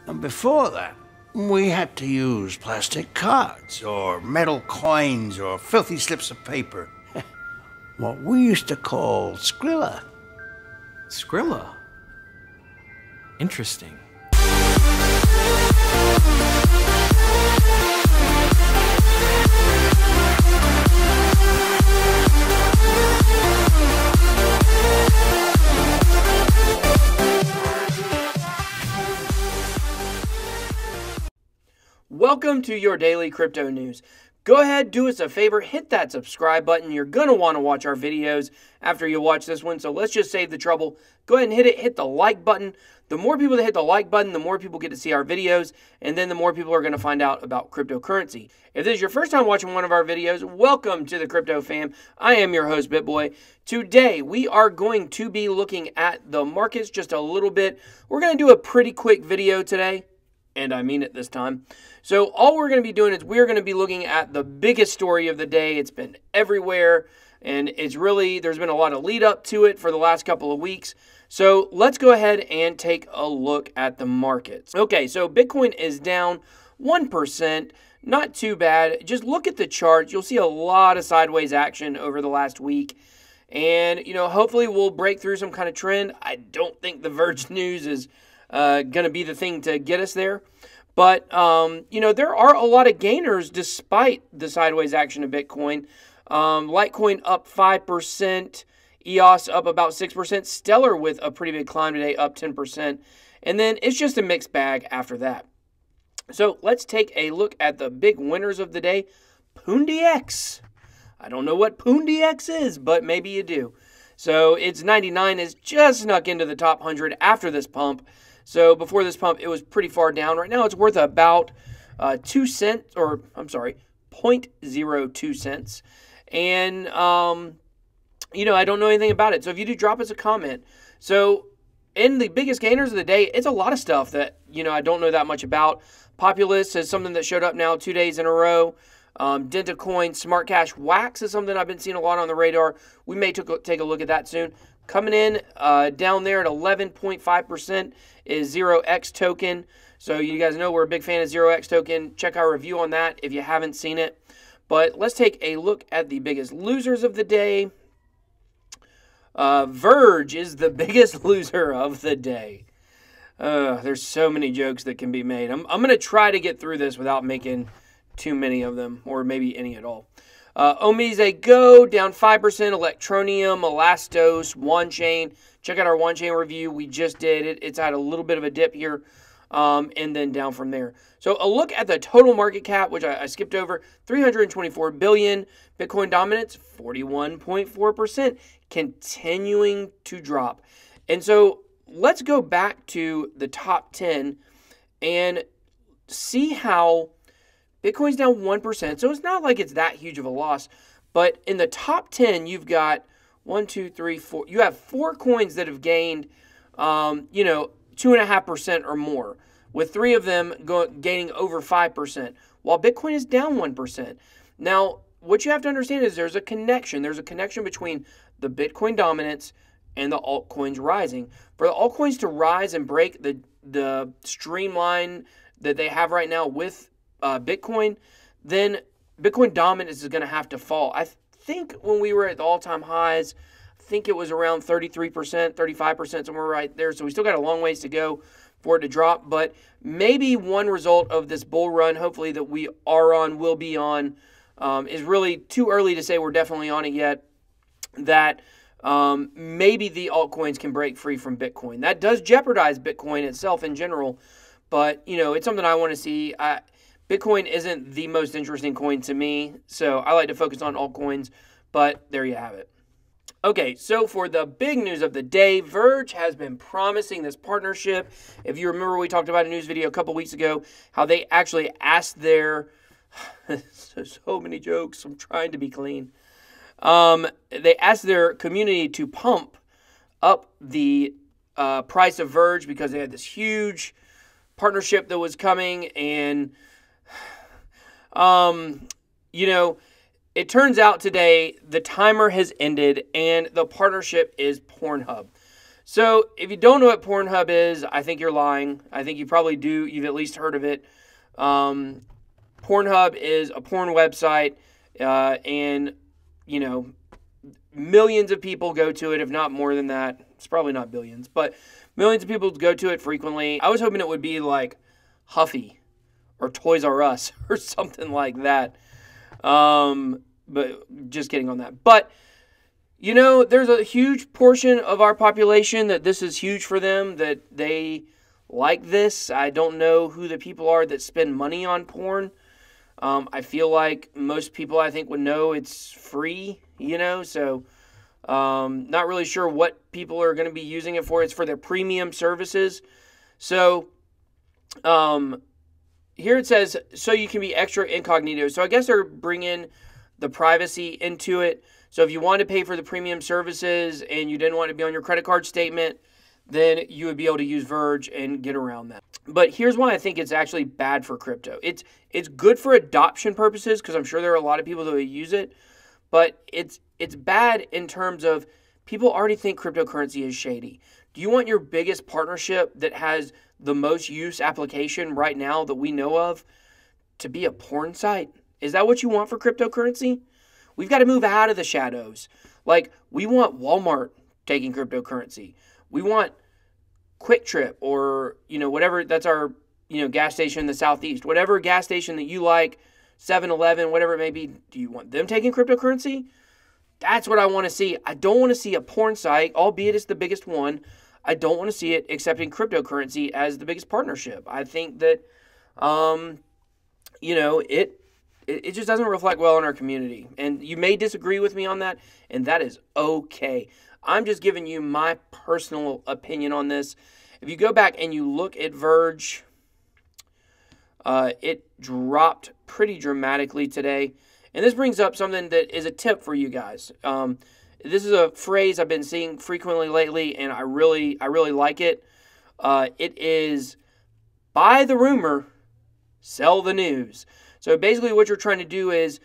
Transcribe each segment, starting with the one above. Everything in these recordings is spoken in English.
And before that, we had to use plastic cards, or metal coins, or filthy slips of paper. What we used to call Skrilla. Skrilla? Interesting. Welcome to your daily crypto news. Go ahead, do us a favor, hit that subscribe button. You're going to want to watch our videos after you watch this one, so let's just save the trouble. Go ahead and hit the like button. The more people that hit the like button, the more people get to see our videos, and then the more people are going to find out about cryptocurrency. If this is your first time watching one of our videos, welcome to the Crypto Fam. I am your host, BitBoy. Today, we are going to be looking at the markets just a little bit. We're going to do a pretty quick video today, and I mean it this time. So all we're going to be doing is we're going to be looking at the biggest story of the day. It's been everywhere, and it's really, there's been a lot of lead up to it for the last couple of weeks. So let's go ahead and take a look at the markets. Okay, so Bitcoin is down 1%, not too bad. Just look at the charts. You'll see a lot of sideways action over the last week. And, hopefully we'll break through some kind of trend. I don't think the Verge news is going to be the thing to get us there. But, there are a lot of gainers despite the sideways action of Bitcoin. Litecoin up 5%, EOS up about 6%, Stellar with a pretty big climb today, up 10%. And then it's just a mixed bag after that. So let's take a look at the big winners of the day. PoonDX. I don't know what PoonDX is, but maybe you do. So it's 99, is just snuck into the top 100 after this pump. So before this pump, it was pretty far down. Right now, it's worth about 2 cents, or I'm sorry, 0.02 cents. And, I don't know anything about it. So if you do, drop us a comment. So in the biggest gainers of the day, it's a lot of stuff that, I don't know that much about. Populous is something that showed up now 2 days in a row. Litecoin, Smart Cash, Wax is something I've been seeing a lot on the radar. We may take a look at that soon. Coming in down there at 11.5% is 0x token. So you guys know we're a big fan of 0x token. Check our review on that if you haven't seen it. But let's take a look at the biggest losers of the day. Verge is the biggest loser of the day. There's so many jokes that can be made. I'm going to try to get through this without making too many of them, or maybe any at all. Omize Go down 5%, Electronium, Elastos, OneChain. Check out our OneChain review. We just did it. It's had a little bit of a dip here, and then down from there. So a look at the total market cap, which I skipped over, 324 billion. Bitcoin dominance, 41.4%, continuing to drop. And so let's go back to the top 10 and see how Bitcoin's down 1%, so it's not like it's that huge of a loss. But in the top 10, you've got 1, 2, 3, 4. You have 4 coins that have gained, 2.5% or more, with 3 of them gaining over 5%, while Bitcoin is down 1%. Now, what you have to understand is there's a connection. There's a connection between the Bitcoin dominance and the altcoins rising. For the altcoins to rise and break the streamline that they have right now with Bitcoin, then Bitcoin dominance is going to have to fall. I think when we were at the all-time highs, I think it was around 33%, 35%, somewhere right there. So we still got a long ways to go for it to drop. But maybe one result of this bull run, hopefully that we are on, will be on, is really too early to say we're definitely on it yet, that maybe the altcoins can break free from Bitcoin. That does jeopardize Bitcoin itself in general, but, it's something I want to see. Bitcoin isn't the most interesting coin to me, so I like to focus on altcoins, but there you have it. Okay, so for the big news of the day, Verge has been promising this partnership. If you remember, we talked about a news video a couple weeks ago, how they actually asked their, so many jokes, I'm trying to be clean. They asked their community to pump up the price of Verge because they had this huge partnership that was coming, and it turns out today the timer has ended and the partnership is PornHub. So if you don't know what PornHub is, I think you're lying. I think you probably do. You've at least heard of it. PornHub is a porn website, and, you know, millions of people go to it, if not more than that. It's probably not billions, but millions of people go to it frequently. I was hoping it would be like Huffy or Toys R Us or something like that. But just kidding on that. But, you know, there's a huge portion of our population that this is huge for them, that they like this. I don't know who the people are that spend money on porn. I feel like most people, I think, would know it's free, you know, so not really sure what people are going to be using it for. It's for their premium services. So here it says, so you can be extra incognito. So I guess they're bringing the privacy into it. So if you want to pay for the premium services and you didn't want to be on your credit card statement, then you would be able to use Verge and get around that. But here's why I think it's actually bad for crypto. It's good for adoption purposes, because I'm sure there are a lot of people that will use it, but it's bad in terms of people already think cryptocurrency is shady. Do you want your biggest partnership that has the most use application right now that we know of to be a porn site? Is that what you want for cryptocurrency? We've got to move out of the shadows. Like, we want Walmart taking cryptocurrency. We want Quick Trip, or, you know, whatever, that's our, you know, gas station in the Southeast. Whatever gas station that you like, 7-Eleven, whatever it may be, do you want them taking cryptocurrency? That's what I want to see. I don't want to see a porn site, albeit it's the biggest one. I don't want to see it accepting cryptocurrency as the biggest partnership. I think that, you know, it just doesn't reflect well on our community. And you may disagree with me on that, and that is okay. I'm just giving you my personal opinion on this. If you go back and you look at Verge, it dropped pretty dramatically today. And this brings up something that is a tip for you guys. This is a phrase I've been seeing frequently lately, and I really like it. It is, buy the rumor, sell the news. So basically what you're trying to do is,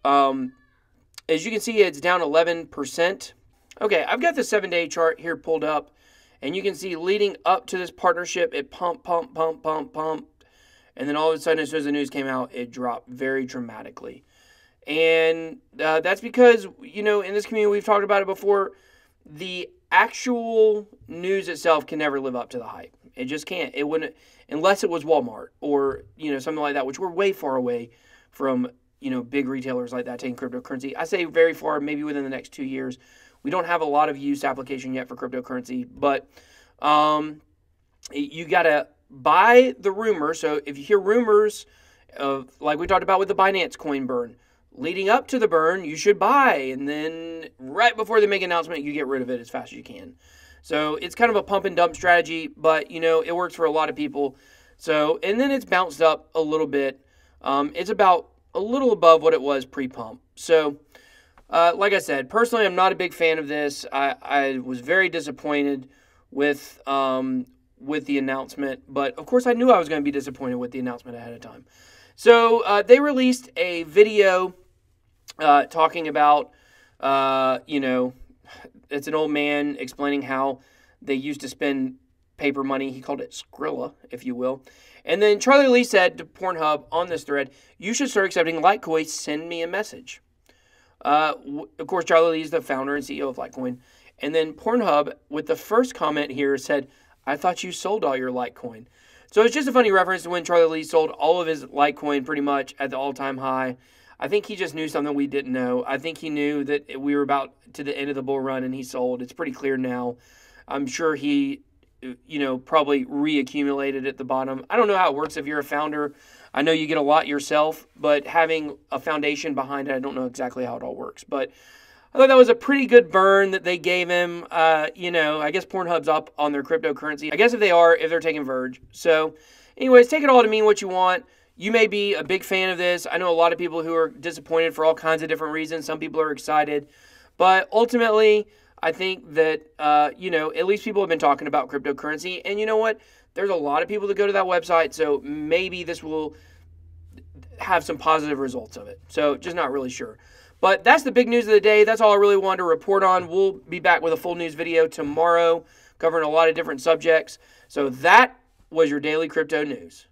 as you can see, it's down 11%. Okay, I've got the 7-day chart here pulled up, and you can see leading up to this partnership, it pumped, and then all of a sudden, as soon as the news came out, it dropped very dramatically. And that's because, you know, in this community, we've talked about it before, the actual news itself can never live up to the hype. It just can't. It wouldn't, unless it was Walmart or, you know, something like that, which we're way far away from, you know, big retailers like that taking cryptocurrency. I say very far, maybe within the next 2 years. We don't have a lot of use application yet for cryptocurrency, but you got to buy the rumor. So if you hear rumors of, like we talked about with the Binance coin burn, leading up to the burn, you should buy. And then right before they make an announcement, you get rid of it as fast as you can. So it's kind of a pump and dump strategy, but, you know, it works for a lot of people. So, and then it's bounced up a little bit. It's about a little above what it was pre-pump. So, like I said, personally, I'm not a big fan of this. I was very disappointed with the announcement, but of course I knew I was going to be disappointed with the announcement ahead of time. So they released a video talking about, you know, it's an old man explaining how they used to spend paper money. He called it Skrilla, if you will. And then Charlie Lee said to PornHub on this thread, "You should start accepting Litecoin. Send me a message." Of course, Charlie Lee is the founder and CEO of Litecoin. And then PornHub, with the first comment here, said, "I thought you sold all your Litecoin." So it's just a funny reference to when Charlie Lee sold all of his Litecoin pretty much at the all-time high. I think he just knew something we didn't know. I think he knew that we were about to the end of the bull run and he sold. It's pretty clear now. I'm sure he, you know, probably reaccumulated at the bottom. I don't know how it works if you're a founder. I know you get a lot yourself, but having a foundation behind it, I don't know exactly how it all works. But I thought that was a pretty good burn that they gave him. You know, I guess PornHub's up on their cryptocurrency. I guess if they're taking Verge. So anyways, take it all to mean what you want. You may be a big fan of this. I know a lot of people who are disappointed for all kinds of different reasons. Some people are excited. But ultimately, I think that, you know, at least people have been talking about cryptocurrency. And you know what? There's a lot of people that go to that website. So maybe this will have some positive results of it. So just not really sure. But that's the big news of the day. That's all I really wanted to report on. We'll be back with a full news video tomorrow. covering a lot of different subjects. So that was your daily crypto news.